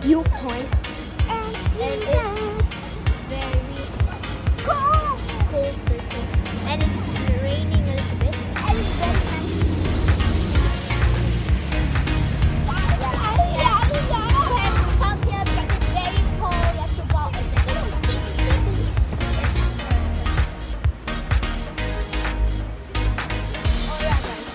Viewpoint, And and it's it's very cool. cold, and it's raining a little bit. And it's very nice. You have to come here because it's very cold. You have to walk a little. Oh yeah, guys.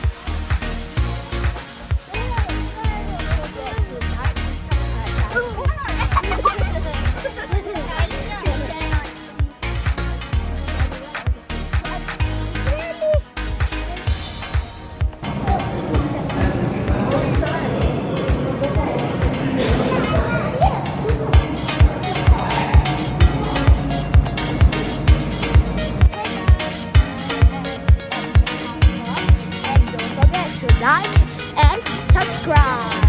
And don't forget to like and subscribe.